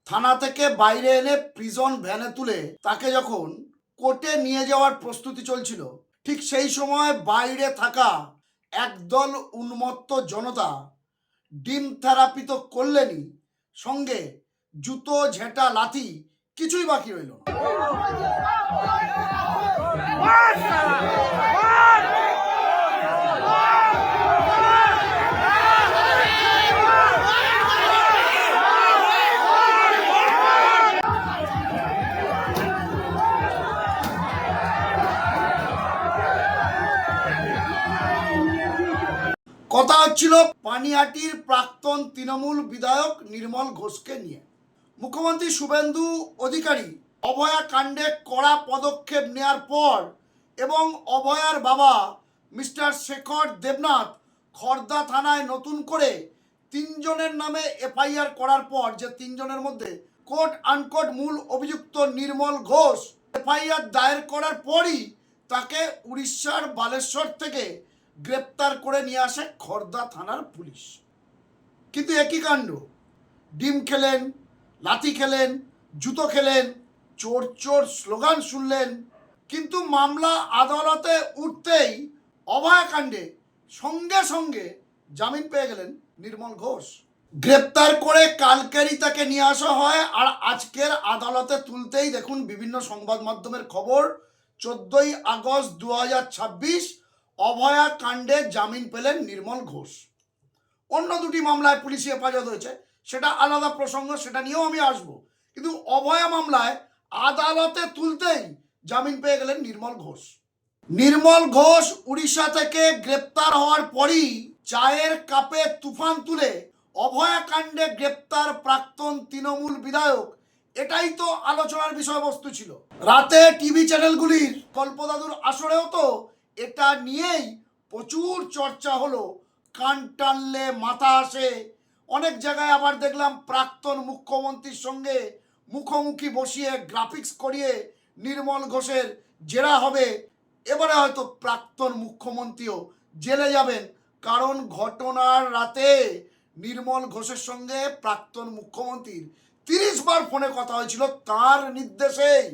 থানা থেকে বাইরে এনে প্রিজন ভ্যানে তুলে তাকে যখন কোর্টে নিয়ে যাওয়ার প্রস্তুতি চলছিল, ঠিক সেই সময় বাইরে থাকা একদল উন্মত্ত জনতা ডিম থেরাপি তো করলেনই, সঙ্গে জুতো, ঝেঁটা, লাথি কিছুই বাকি রইল না। কথা হচ্ছিল পানিহাটির প্রাক্তন তৃণমূল বিধায়ক নির্মল ঘোষকে নিয়ে। মুখ্যমন্ত্রী শুভেন্দু অধিকারী অভয়া কাণ্ডে কড়া পদক্ষেপ নেওয়ার পর এবং অভয়ার বাবা মিস্টার শেখর দেবনাথ খড়দা থানায় নতুন করে 3 জনের নামে এফআইআর করার পর, যে 3 জনের মধ্যে কোট আনকোট মূল অভিযুক্ত নির্মল ঘোষ, এফআইআর দায়ের করার পরই তাকে উড়িষ্যার বালেশ্বর থেকে গ্রেপ্তার করে নিয়ে আসে খড়দা থানার পুলিশ। কিন্তু একই কাণ্ড, ডিম খেলেন, লাথি খেলেন, জুতো খেলেন, চোর চোর স্লোগান শুনলেন, কিন্তু মামলা আদালতে উঠতেই অভয়া কাণ্ডে সঙ্গে সঙ্গে জামিন পেয়ে গেলেন নির্মল ঘোষ। গ্রেপ্তার করে কালকেরই তাকে নিয়ে আসা হয়, আর আজকের আদালতে তুলতেই দেখুন বিভিন্ন সংবাদ মাধ্যমের খবর, 14ই আগস্ট 2026 অভয়া কাণ্ডে জামিন পেলেন নির্মল ঘোষ। অন্য 2টি মামলায় পুলিশি হেফাজত হয়েছে, সেটা আলাদা প্রসঙ্গ, সেটা নিয়েও আমি আসবো। কিন্তু অভয়া মামলায় আদালতে তুলতেই জামিন পেয়ে গেলেন নির্মল ঘোষ। নির্মল ঘোষ উড়িষ্যা থেকে গ্রেপ্তার হওয়ার পরই চায়ের কাপে তুফান তুলে অভয়া কাণ্ডে গ্রেপ্তার প্রাক্তন তৃণমূল বিধায়ক, এটাই তো আলোচনার বিষয়বস্তু ছিল। রাতে টিভি চ্যানেলগুলির কল্পদাদুর আসরেও তো এটা নিয়েই প্রচুর চর্চা হলো। কান টানলে মাথা আসে। অনেক জায়গায় আবার দেখলাম প্রাক্তন মুখ্যমন্ত্রীর সঙ্গে মুখোমুখি বসিয়ে গ্রাফিক্স করিয়ে নির্মল ঘোষের জেরা হবে। এবারে হয়তো প্রাক্তন মুখ্যমন্ত্রীও জেলে যাবেন, কারণ ঘটনার রাতে নির্মল ঘোষের সঙ্গে প্রাক্তন মুখ্যমন্ত্রীর 30 বার ফোনে কথা হয়েছিল। তার নির্দেশেই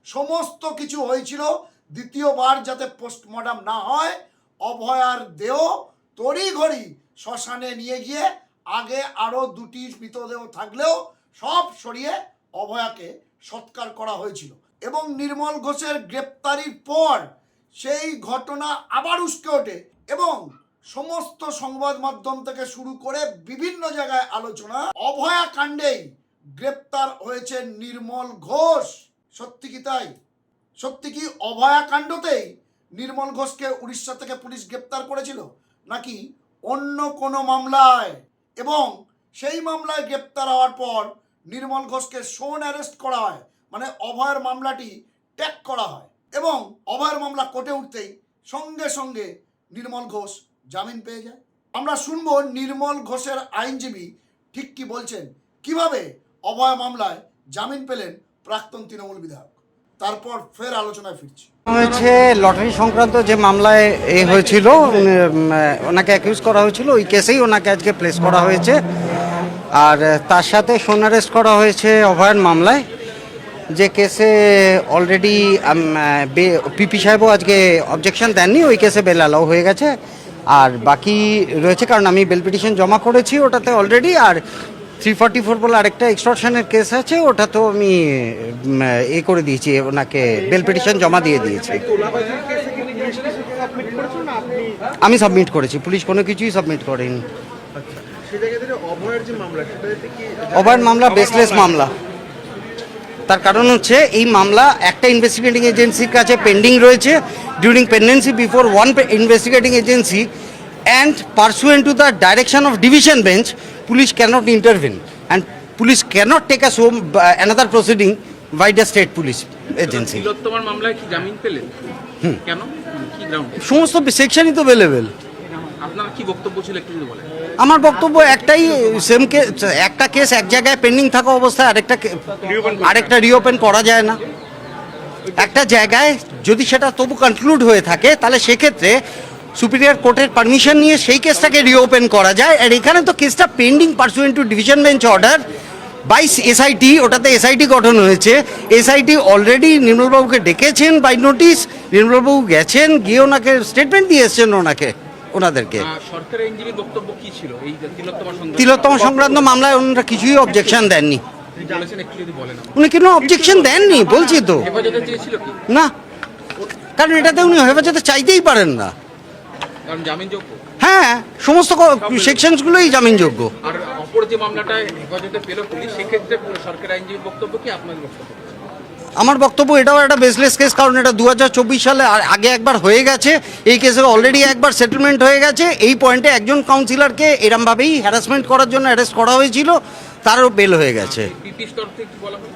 সমস্ত কিছু হয়েছিল। দ্বিতীয়বার যাতে পোস্টমর্টম না হয়, অভয়ার দেহ তড়িঘড়ি শ্মশানে নিয়ে গিয়ে, আগে আরও 2টি মৃতদেহ থাকলেও সব সরিয়ে অভয়াকে সৎকার করা হয়েছিল। এবং নির্মল ঘোষের গ্রেপ্তারির পর সেই ঘটনা আবার উস্কে ওঠে এবং সমস্ত সংবাদ মাধ্যম থেকে শুরু করে বিভিন্ন জায়গায় আলোচনা, অভয়া কাণ্ডেই গ্রেপ্তার হয়েছে নির্মল ঘোষ। সত্যি কি তাই? সত্যি কি অভয়া কাণ্ডতেই নির্মল ঘোষকে উড়িষ্যা থেকে পুলিশ গ্রেপ্তার করেছিল, নাকি অন্য কোনো মামলায়? এবং সেই মামলায় গ্রেপ্তার হওয়ার পর নির্মল ঘোষকে শোন অ্যারেস্ট করা হয়, মানে অভয়ের মামলাটি ট্যাগ করা হয়, এবং অভয়ের মামলা কোর্টে উঠতেই সঙ্গে সঙ্গে নির্মল ঘোষ জামিন পেয়ে যায়। আমরা শুনবো নির্মল ঘোষের আইনজীবী ঠিক কি বলছেন, কিভাবে অভয় মামলায় জামিন পেলেন প্রাক্তন তৃণমূল বিধায়ক। তারপর ফের আলোচনায় ফিরছি। হয়েছে লটারি সংক্রান্ত যে মামলায় হয়েছিল, ওনাকে অ্যাকিউজ করা হয়েছিল, ওই কেসেই ওনাকে আজকে প্লেস করা হয়েছে। আর তার সাথে শোন অ্যারেস্ট করা হয়েছে অভয়ের মামলায়, যে কেসে অলরেডি পিপি সাহেবও আজকে অবজেকশন দেননি, ওই কেসে বেল অ্যালাউ হয়ে গেছে। আর বাকি রয়েছে, কারণ আমি বেল পিটিশন জমা করেছি ওটাতে অলরেডি। আর 344 বলে আরেকটা এক্সটর্শনের কেস আছে, ওটা তো আমি করে দিয়েছি, ওনাকে বেল পিটিশন জমা দিয়ে দিয়েছি। আমি সাবমিট করেছি, পুলিশ কোনো কিছুই সাবমিট করেনি। অভয়ের মামলা বেসলেস মামলা। তার কারণ হচ্ছে এই মামলা একটা ইনভেস্টিগেটিং এজেন্সির কাছে পেন্ডিং রয়েছে, during পেন্ডেন্সি before one investigating agency, and pursuant to the direction of division bench, police cannot intervene and police cannot take us home another proceeding by the state police agency. তিলোত্তমার মামলায় কি জামিন পেলেন? কেন, কি গ্রাউন্ডে? সমস্ত সেকশনই তো অ্যাভেলেবেল। আপনার কি বক্তব্য ছিল একটু যদি বলেন। আমার বক্তব্য একটাই, সেম কেস, একটা কেস এক জায়গায় পেন্ডিং থাকা অবস্থায় আরেকটা রিওপেন করা যায় না। একটা জায়গায় যদি সেটা তবু কনক্লুড হয়ে থাকে, তাহলে সেক্ষেত্রে সুপিরিয়র কোর্টের পারমিশন নিয়ে সেই কেসটাকে রিওপেন করা যায়। আর এখানে তো কেসটা pending pursuant to division bench order, 22 SIT, ওটাতে এসআইটি গঠন হয়েছে। এসআইটি অলরেডি নির্মলবাবুকে ডেকেছেন বাই নোটিশ, নির্মলবাবু গেছেন, গিয়ে ওনাকে স্টেটমেন্ট দিয়ে এসছেন ওনাদেরকে। সরকারের আইনজীবীর বক্তব্য কি ছিল এই তিলোত্তমা সংক্রান্ত মামলায় ওনারা কিছুই অবজেকশন দেননি। বলেছেন, একটু যদি বলেন। উনি কোনো অবজেকশন দেননি, বলছি তো। হেফাজতে চেয়েছিল কি? না, কারণ এটাতে উনি হেফাজতে চাইতেই পারেন না। কারণ জামিনযোগ্য। হ্যাঁ, সমস্ত সেকশনসগুলোই জামিনযোগ্য। আর অপর যে মামলাটা হেফাজতে পেল পুলিশ, সেক্ষেত্রে সরকারের আইনজীবীর বক্তব্য কি, আপনার বক্তব্য? আমার বক্তব্য এটাও একটা বেসলেস কেস, কারণ এটা 2024 সালে আগে একবার হয়ে গেছে। এই কেসে অলরেডি একবার সেটেলমেন্ট হয়ে গেছে। এই পয়েন্টে একজন কাউন্সিলরকে এরমভাবেই হ্যারাসমেন্ট করার জন্য অ্যারেস্ট করা হয়েছিল, তারও বেল হয়ে গেছে। পিপির তরফ থেকে কি বলা হয়?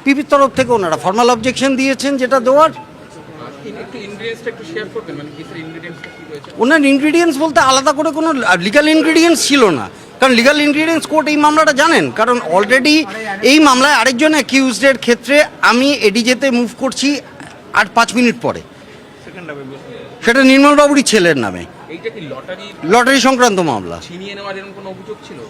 পিপির তরফ থেকে ওনারা ফর্মাল অবজেকশন দিয়েছেন, যেটা দেওয়ার। একটু ইনগ্রিডিয়েন্টসটা একটু শেয়ার করবেন, মানে কেসের ইনগ্রিডিয়েন্টসটা কি রয়েছে? ওনার ইনগ্রিডিয়েন্টস বলতে আলাদা করে কোনো লিগাল ইনগ্রিডিয়েন্টস ছিল না, কারণ লিগাল ইনগ্রিডিয়েন্টস কোর্ট এই মামলাটা জানেন। কারণ অলরেডি এই মামলায় আরেকজন অ্যাকিউজডের ক্ষেত্রে আমি এডিজেতে মুভ করছি আর 5 মিনিট পরে, সেটা নির্মলবাবুরই ছেলের নামে। এইটা কি লটারি সংক্রান্ত মামলা। ছিনিয়ে নেওয়ার এরকম কোনো অভিযোগ ছিল?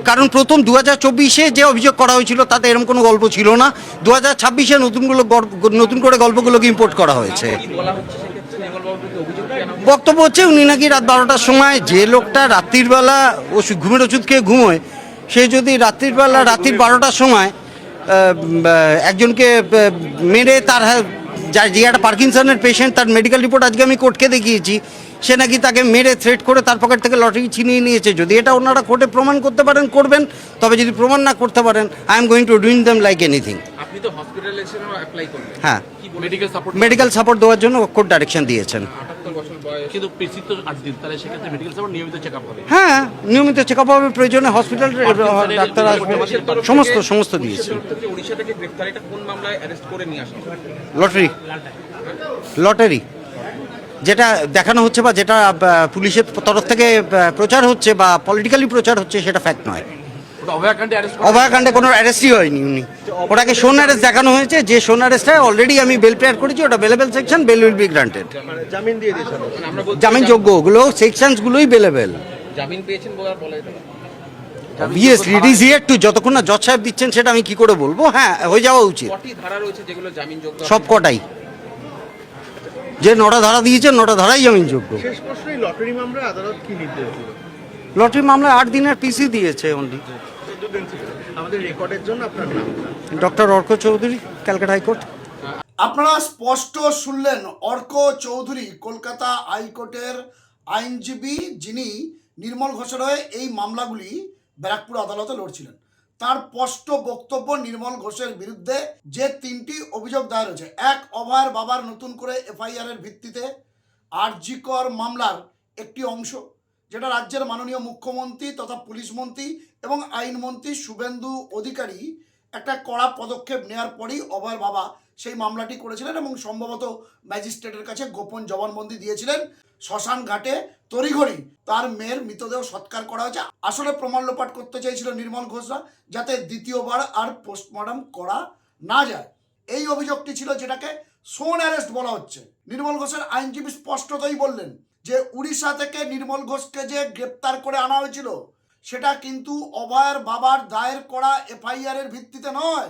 কারণ প্রথম 2024-এ যে অভিযোগ করা হয়েছিল তাতে এরকম কোনো গল্প ছিল না। 2026-এ নতুন করে গল্পগুলোকে ইম্পোর্ট করা হয়েছে। কি বলা হচ্ছে সেক্ষেত্রে? নির্মলবাবুকে অভিযোগ কেন? বক্তব্য হচ্ছে উনি নাকি রাত 12টার সময়, যে লোকটা রাত্রির বেলা ঘুমের ওষুধ খেয়ে ঘুমোয়, সে যদি রাত্রির 12টার সময় একজনকে মেরে তার যে একটা পার্কিনসনের পেশেন্ট, তার মেডিকেল রিপোর্ট আজকে আমি কোর্টকে দেখিয়েছি, সে নাকি তাকে মেরে থ্রেট করে তার পকেট থেকে লটারি ছিনিয়ে নিয়েছে। যদি এটা ওনারা কোর্টে প্রমাণ করতে পারেন করবেন, তবে যদি প্রমাণ না করতে পারেন, I am going to doing them like anything. আপনি তো হসপিটালাইজেশনও অ্যাপ্লাই করলেন। হ্যাঁ, কি মেডিকেল সাপোর্ট? মেডিকেল সাপোর্ট দেওয়ার জন্য কোর্ট ডাইরেকশন দিয়েছেন। 78 বছর বয়স, কিন্তু পিসি তো 8 দিন, তাহলে সেক্ষেত্রে মেডিকেল সাপোর্ট নিয়মিত চেকআপ হবে। হ্যাঁ, নিয়মিত চেকআপ হবে, প্রয়োজনে হসপিটাল ডাক্তার আসবে, সমস্ত দিয়েছে। উড়িষ্যা থেকে গ্রেফতার, এটা কোন মামলায় অ্যারেস্ট করে নিয়ে আসা? লটারি যেটা দেখানো হচ্ছে বা যেটা পুলিশের তরফ থেকে প্রচার হচ্ছে বা পলিটিক্যালি প্রচার হচ্ছে, সেটা ফ্যাক্ট নয়। অভয়াকাণ্ডে কোনো অ্যারেস্টই হয়নি। ওটাকে শোন অ্যারেস্ট দেখানো হয়েছে, যে শোন অ্যারেস্টে অলরেডি আমি বেল প্রেয়ার করেছি, ওটা bailable section, bail will be granted. জামিন দিয়ে দিয়েছে, জামিনযোগ্য ওগুলো সেকশনসগুলোই বেলেবেল। জামিন পেয়েছেন বলার বলে এটা obviously it is here two, যতক্ষণ না জজ সাহেব দিচ্ছেন সেটা আমি কি করে বলবো। হ্যাঁ, হয়ে যাওয়া উচিত। কটি ধারা রয়েছে যেগুলো জামিনযোগ্য? সব কটাই, যে 9টা ধারা দিয়েছেন 9টা ধারাই জামিনযোগ্য। শেষ প্রশ্ন, এই লটারি মামলায় আদালত কি নির্দেশ দিল? লটারি মামলায় 8 দিনের পিসি দিয়েছে অনলি। আমাদের রেকর্ডের জন্য আপনার নাম? Doctor Arka Chowdhury, Calcutta high court. আপনারা স্পষ্ট শুনলেন, অর্ক চৌধুরী কলকাতা হাইকোর্টের আইনজীবী, যিনি নির্মল ঘোষের হয়ে এই মামলাগুলি ব্যারাকপুর আদালতে লড়ছিলেন। তার স্পষ্ট বক্তব্য, নির্মল ঘোষের বিরুদ্ধে যে 3টি অভিযোগ দায়ের হয়েছে, এক, অভয়ের বাবার নতুন করে এফআইআর এর ভিত্তিতে আরজি কর মামলার একটি অংশ, যেটা রাজ্যের মাননীয় মুখ্যমন্ত্রী তথা পুলিশ মন্ত্রী এবং আইনমন্ত্রী শুভেন্দু অধিকারী একটা কড়া পদক্ষেপ নেওয়ার পরই অভয়ের বাবা সেই মামলাটি করেছিলেন এবং সম্ভবত ম্যাজিস্ট্রেটের কাছে গোপন জবানবন্দি দিয়েছিলেন। শ্মশান ঘাটে তড়িঘড়ি তার মেয়ের মৃতদেহ সৎকার করা হয়েছে। আসলে প্রমাণ লোপাট করতে চেয়েছিল নির্মল ঘোষরা, যাতে দ্বিতীয়বার আর পোস্টমর্টম করা না যায়। এই অভিযোগটি ছিল, যেটাকে সোন অ্যারেস্ট বলা হচ্ছে। নির্মল ঘোষের আইনজীবী স্পষ্টতই বললেন যে উড়িষ্যা থেকে নির্মল ঘোষকে যে গ্রেপ্তার করে আনা হয়েছিল, সেটা কিন্তু অভয়ের বাবার দায়ের করা এফআইআর এর ভিত্তিতে নয়,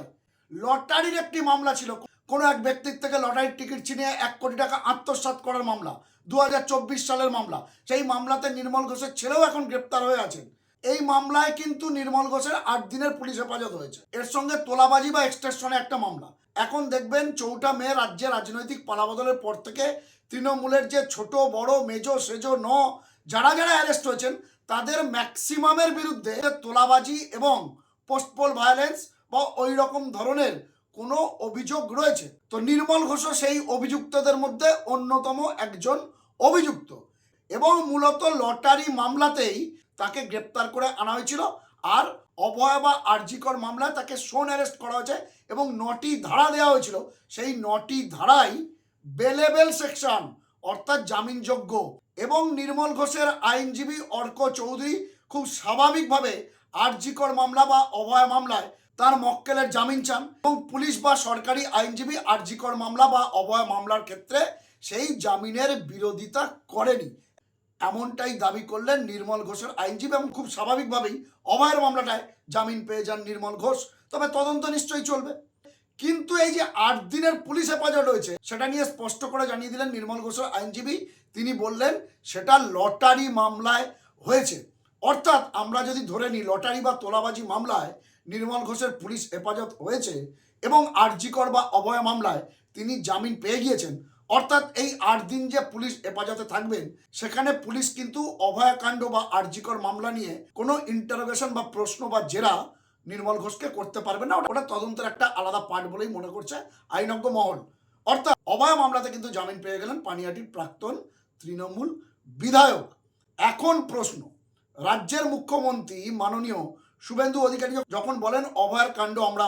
লটারির একটি মামলা ছিল। কোনো এক ব্যক্তির থেকে লটারির টিকিট ছিনিয়ে 1 কোটি টাকা আত্মসাৎ করার মামলা, 2024 সালের মামলা। সেই মামলাতে নির্মল ঘোষের ছেলেও এখন গ্রেপ্তার হয়ে আছেন। এই মামলায় কিন্তু নির্মল ঘোষের 8 দিনের পুলিশ হেফাজত হয়েছে। এর সঙ্গে তোলাবাজি বা এক্সটর্শনে একটা মামলা। এখন দেখবেন 4টা মে রাজ্যে রাজনৈতিক পালাবদলের পর থেকে তৃণমূলের যে ছোট বড় মেজো সেজো যারা অ্যারেস্ট হয়েছেন, তাদের ম্যাক্সিমামের বিরুদ্ধে তোলাবাজি এবং পোস্টপোল ভায়োলেন্স বা ওই রকম ধরনের কোনো অভিযোগ রয়েছে। তো নির্মল ঘোষও সেই অভিযুক্তদের মধ্যে অন্যতম একজন অভিযুক্ত, এবং মূলত লটারি মামলাতেই তাকে গ্রেপ্তার করে আনা হয়েছিল। আর অভয় বা আরজি কর মামলায় তাকে সোন অ্যারেস্ট করা হয়েছে এবং 9টি ধারা দেওয়া হয়েছিল। সেই 9টি ধারাই বেলেবেল সেকশন, অর্থাৎ জামিনযোগ্য। এবং নির্মল ঘোষের আইনজীবী অর্ক চৌধুরী খুব স্বাভাবিকভাবে আরজি কর মামলা বা অভয় মামলায় তার মক্কেলের জামিন চান, এবং পুলিশ বা সরকারি আইনজীবী আরজি কর মামলা বা অভয় মামলার ক্ষেত্রে সেই জামিনের বিরোধিতা করেনি। এমনটাই দাবি করলেন নির্মল ঘোষের আইনজীবী এবং খুব স্বাভাবিকভাবেই অভয়ের মামলাটায় জামিন পেয়ে যান নির্মল ঘোষ। তবে তদন্ত নিশ্চয়ই চলবে। কিন্তু এই যে 8 দিনের পুলিশ হেফাজত রয়েছে সেটা নিয়ে স্পষ্ট করে জানিয়ে দিলেন নির্মল ঘোষের আইনজীবী। তিনি বললেন সেটা লটারি মামলায় হয়েছে। অর্থাৎ আমরা যদি ধরে নিই লটারি বা তোলাবাজি মামলায় নির্মল ঘোষের পুলিশ হেফাজত হয়েছে এবং আরজিকর বা অভয় মামলায় তিনি জামিন পেয়ে গিয়েছেন, অর্থাৎ এই 8 দিন যে পুলিশ হেফাজতে থাকবেন সেখানে পুলিশ কিন্তু অভয়াকাণ্ড বা আরজিকর মামলা নিয়ে কোনো ইন্টারোগেশন বা প্রশ্ন বা জেরা নির্মল ঘোষকে করতে পারবে না। ওটা তদন্তের একটা আলাদা পার্ট বলেই মনে করছে আইনজ্ঞ মহল। অর্থাৎ অভয় মামলাতে কিন্তু জামিন পেয়ে গেলেন পানিহাটির প্রাক্তন তৃণমূল বিধায়ক। এখন প্রশ্ন, রাজ্যের মুখ্যমন্ত্রী মাননীয় শুভেন্দু অধিকারী যখন বলেন অভয়ের কাণ্ড আমরা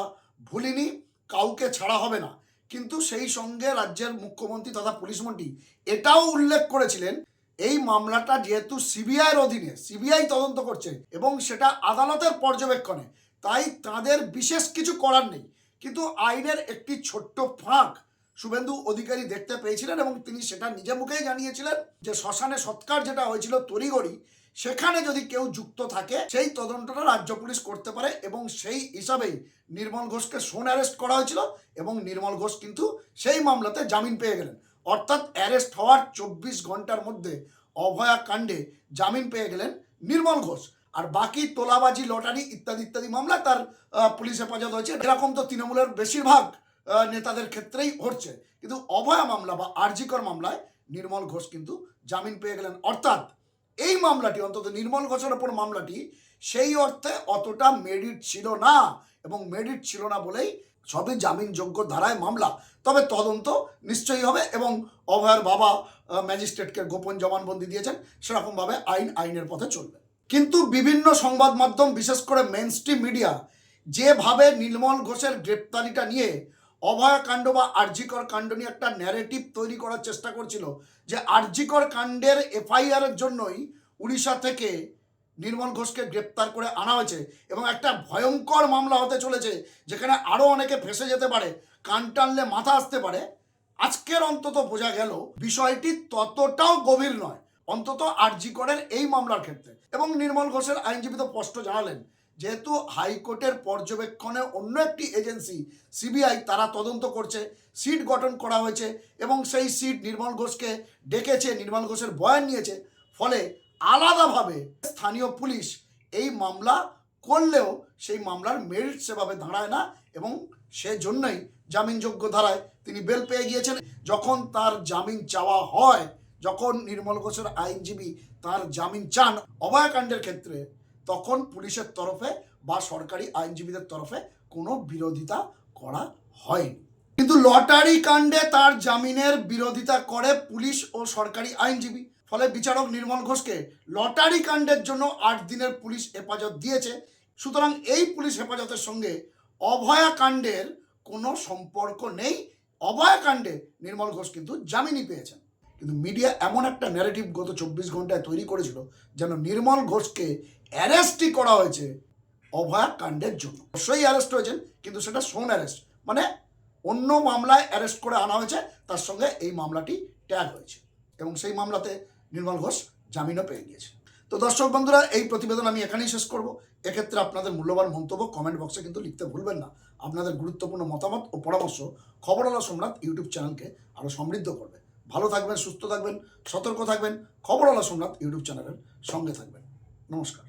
ভুলিনি, কাউকে ছাড়া হবে না, কিন্তু সেই সঙ্গে রাজ্যের মুখ্যমন্ত্রী তথা পুলিশ মন্ত্রী এটাও উল্লেখ করেছিলেন এই মামলাটা যেহেতু সিবিআইয়ের অধীনে, সিবিআই তদন্ত করছে এবং সেটা আদালতের পর্যবেক্ষণে, তাই তাদের বিশেষ কিছু করার নেই। কিন্তু আইনের একটি ছোট্ট ফাঁক শুভেন্দু অধিকারী দেখতে পেয়েছিলেন এবং তিনি সেটা নিজে মুখেই জানিয়েছিলেন যে শ্মশানে সৎকার যেটা হয়েছিল তড়িঘড়ি, সেখানে যদি কেউ যুক্ত থাকে সেই তদন্তটা রাজ্য পুলিশ করতে পারে এবং সেই হিসাবেই নির্মল ঘোষকে সোন অ্যারেস্ট করা হয়েছিল এবং নির্মল ঘোষ কিন্তু সেই মামলাতে জামিন পেয়ে গেলেন। অর্থাৎ অ্যারেস্ট হওয়ার 24 ঘন্টার মধ্যে অভয়া কাণ্ডে জামিন পেয়ে গেলেন নির্মল ঘোষ। আর বাকি তোলাবাজি, লটারি ইত্যাদি ইত্যাদি মামলা তার পুলিশ হেফাজত হয়েছে। এরকম তো তৃণমূলের বেশিরভাগ নেতাদের ক্ষেত্রেই হচ্ছে, কিন্তু অভয়া মামলা বা আরজিকর মামলায় নির্মল ঘোষ কিন্তু জামিন পেয়ে গেলেন। অর্থাৎ এই মামলাটি, অন্তত নির্মল ঘোষের ওপর মামলাটি সেই অর্থে অতটা মেরিট ছিল না এবং মেরিট ছিল না বলেই সবই জামিনযোগ্য ধারায় মামলা। তবে তদন্ত নিশ্চয়ই হবে এবং অভয়ের বাবা ম্যাজিস্ট্রেটকে গোপন জবানবন্দি দিয়েছেন, সেরকমভাবে আইনের পথে চলবে। কিন্তু বিভিন্ন সংবাদ মাধ্যম, বিশেষ করে মেইন স্ট্রিম মিডিয়া, যেভাবে নির্মল ঘোষের গ্রেপ্তারিটা নিয়ে অভয়াকাণ্ড বা আরজিকর কাণ্ড নিয়ে একটা ন্যারেটিভ তৈরি করার চেষ্টা করছিল যে আরজিকর কাণ্ডের এফআইআরের জন্যই উড়িষ্যা থেকে নির্মল ঘোষকে গ্রেপ্তার করে আনা হয়েছে এবং একটা ভয়ঙ্কর মামলা হতে চলেছে যেখানে আরও অনেকে ফেঁসে যেতে পারে, কান টানলে মাথা আসতে পারে। আজকের অন্তত বোঝা গেল বিষয়টি ততটাও গভীর নয়, অন্তত আরজিকরের এই মামলার ক্ষেত্রে। এবং নির্মল ঘোষের আইনজীবী তো স্পষ্ট জানালেন যেহেতু হাইকোর্টের পর্যবেক্ষণে অন্য একটি এজেন্সি সিবিআই তারা তদন্ত করছে, সিট গঠন করা হয়েছে এবং সেই সিট নির্মল ঘোষকে ডেকেছে, নির্মল ঘোষের বয়ান নিয়েছে, ফলে আলাদাভাবে স্থানীয় পুলিশ এই মামলা করলেও সেই মামলার মেরিট সেভাবে দাঁড়ায় না এবং সেজন্যই জামিনযোগ্য ধারায় তিনি বেল পেয়ে গিয়েছেন। যখন তার জামিন চাওয়া হয়, যখন নির্মল ঘোষের আইনজীবী তার জামিন চান অভয়াকাণ্ডের ক্ষেত্রে, তখন পুলিশের তরফে বা সরকারি আইনজীবীদের তরফে কোনো বিরোধিতা করা হয়নি। কিন্তু লটারি কাণ্ডে তার জামিনের বিরোধিতা করে পুলিশ ও সরকারি আইনজীবী, ফলে বিচারক নির্মল ঘোষকে লটারি কাণ্ডের জন্য 8 দিনের পুলিশ হেফাজত দিয়েছে। সুতরাং এই পুলিশ হেফাজতের সঙ্গে অভয়াকাণ্ডের কোনো সম্পর্ক নেই। অভয়াকাণ্ডে নির্মল ঘোষ কিন্তু জামিনই পেয়েছেন। কিন্তু মিডিয়া এমন একটা ন্যারেটিভ গত 24 ঘন্টায় তৈরি করেছিল যেন নির্মল ঘোষকে অ্যারেস্টই করা হয়েছে অভয়াকাণ্ডের জন্য। অবশ্যই অ্যারেস্ট হয়েছেন, কিন্তু সেটা সোন অ্যারেস্ট, মানে অন্য মামলায় অ্যারেস্ট করে আনা হয়েছে, তার সঙ্গে এই মামলাটি ট্যাগ হয়েছে এবং সেই মামলাতে নির্মল ঘোষ জামিনও পেয়ে গিয়েছে। তো দর্শক বন্ধুরা, এই প্রতিবেদন আমি এখানেই শেষ করব। এক্ষেত্রে আপনাদের মূল্যবান মন্তব্য কমেন্ট বক্সে কিন্তু লিখতে ভুলবেন না। আপনাদের গুরুত্বপূর্ণ মতামত ও পরামর্শ খবরওয়ালা সম্রাট ইউটিউব চ্যানেলকে আরও সমৃদ্ধ করবে। ভালো থাকবেন, সুস্থ থাকবেন, সতর্ক থাকবেন। খবরওয়ালা সম্রাট ইউটিউব চ্যানেলের সঙ্গে থাকবেন। নমস্কার।